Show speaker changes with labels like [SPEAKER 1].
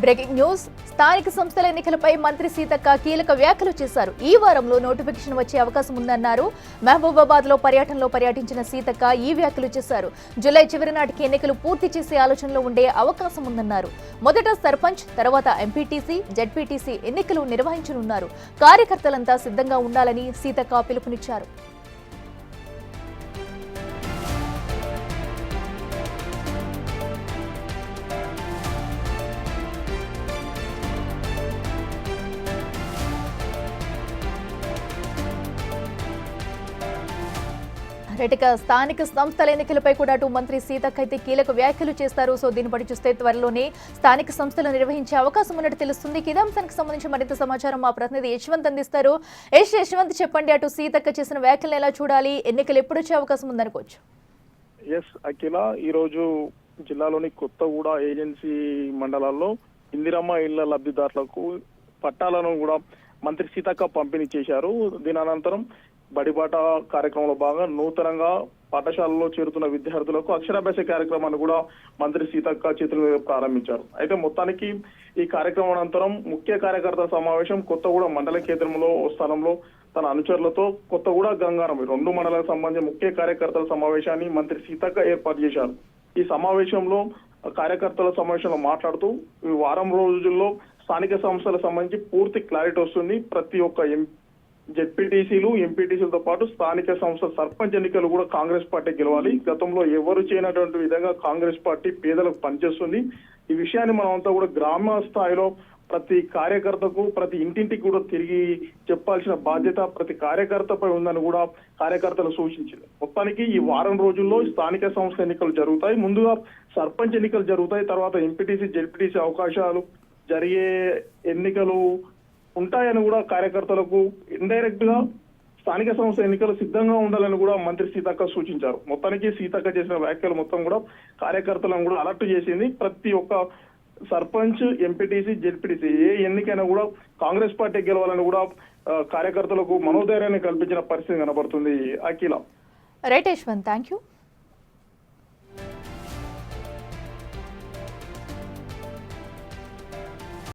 [SPEAKER 1] Breaking news. స్థానిక సంస్థల ఎన్నికలపై మంత్రి సీతక్క కీలక వ్యాఖ్యలు చేశారు. ఈ వారంలో నోటిఫికేషన్ వచ్చే అవకాశం ఉందన్నారు. మహబూబాబాద్ లో పర్యటించిన సీతక్క ఈ వ్యాఖ్యలు చేశారు. జూలై చివరి నాటికి ఎన్నికలు పూర్తి చేసే ఆలోచనలో ఉండే అవకాశం ఉందన్నారు. మొదట సర్పంచ్, తర్వాత ఎంపీటీసీ, జెడ్పీటీసీ ఎన్నికలు నిర్వహించనున్నారు. కార్యకర్తలంతా సిద్ధంగా ఉండాలని సీతక్క పిలుపునిచ్చారు. స్థానిక సంస్థల ఎన్నికలపై కూడా అటు మంత్రి సీతక్క అయితే కీలక వ్యాఖ్యలు చేస్తారు. సో దీన్ని బట్టి చూస్తే త్వరలోనే స్థానిక సంస్థలు నిర్వహించే అవకాశం ఉన్నట్టు తెలుస్తుంది. ఇదే అంశానికి సంబంధించి మరింత సమాచారం మా ప్రతినిధి యశ్వంత్ అందిస్తారు. యశ్వంత్, చెప్పండి, అటు సీతక్క చేసిన వ్యాఖ్యలను ఎలా చూడాలి, ఎన్నికలు ఎప్పుడు వచ్చే అవకాశం ఉందనుకోవచ్చు?
[SPEAKER 2] అఖిల, ఈ రోజు జిల్లాలోని కొత్తగూడ ఏజెన్సీ మండలాల్లో ఇందిరమ్మ ఇళ్ల లబ్ధిదారులకు పట్టాలను కూడా మంత్రి సీతక్క పంపిణీ చేశారు. దీని అనంతరం బడిబాట కార్యక్రమంలో భాగంగా నూతనంగా పాఠశాలలో చేరుతున్న విద్యార్థులకు అక్షరాభ్యాస కార్యక్రమాన్ని కూడా మంత్రి సీతక్క చేతుల మీద ప్రారంభించారు. అయితే మొత్తానికి ఈ కార్యక్రమం అనంతరం ముఖ్య కార్యకర్తల సమావేశం కొత్తగూడ మండల కేంద్రంలో స్థలంలో తన అనుచరులతో కొత్తగూడ గంగారం 2 మండలాలకు సంబంధించిన ముఖ్య కార్యకర్తల సమావేశాన్ని మంత్రి సీతక్క ఏర్పాటు చేశారు. ఈ సమావేశంలో కార్యకర్తల సమావేశంలో మాట్లాడుతూ ఈ వారం రోజుల్లో స్థానిక సంస్థలకు సంబంధించి పూర్తి క్లారిటీ వస్తుంది. ప్రతి ఒక్క జెడ్పీటీసీలు, ఎంపీటీసీలతో పాటు స్థానిక సంస్థ సర్పంచ్ ఎన్నికలు కూడా కాంగ్రెస్ పార్టీ గెలవాలి. గతంలో ఎవరు చేయనటువంటి విధంగా కాంగ్రెస్ పార్టీ పేదలకు పనిచేస్తుంది. ఈ విషయాన్ని మనం అంతా కూడా గ్రామ స్థాయిలో ప్రతి కార్యకర్తకు, ప్రతి ఇంటింటికి కూడా తిరిగి చెప్పాల్సిన బాధ్యత ప్రతి కార్యకర్తపై ఉందని కూడా కార్యకర్తలు సూచించింది. మొత్తానికి ఈ వారం రోజుల్లో స్థానిక సంస్థ ఎన్నికలు జరుగుతాయి. ముందుగా సర్పంచ్ ఎన్నికలు జరుగుతాయి. తర్వాత ఎంపీటీసీ, జెడ్పీటీసీ అవకాశాలు జరిగే ఎన్నికలు ఉంటాయని కూడా కార్యకర్తలకు ఇండైరెక్ట్ గా స్థానిక సంస్థ ఎన్నికలు సిద్ధంగా ఉండాలని కూడా మంత్రి సీతక్క సూచించారు. మొత్తానికి సీతక్క చేసిన వ్యాఖ్యలు మొత్తం కూడా కార్యకర్తలను కూడా అలర్ట్ చేసింది. ప్రతి ఒక్క సర్పంచ్, ఎంపీటీసీ, జెడ్పీటీసీ ఏ ఎన్నికైనా కూడా కాంగ్రెస్ పార్టీ గెలవాలని కూడా కార్యకర్తలకు మనోధైర్యాన్ని కల్పించిన పరిస్థితి కనబడుతుంది. Akhila.
[SPEAKER 1] Right Yashwant, thank you.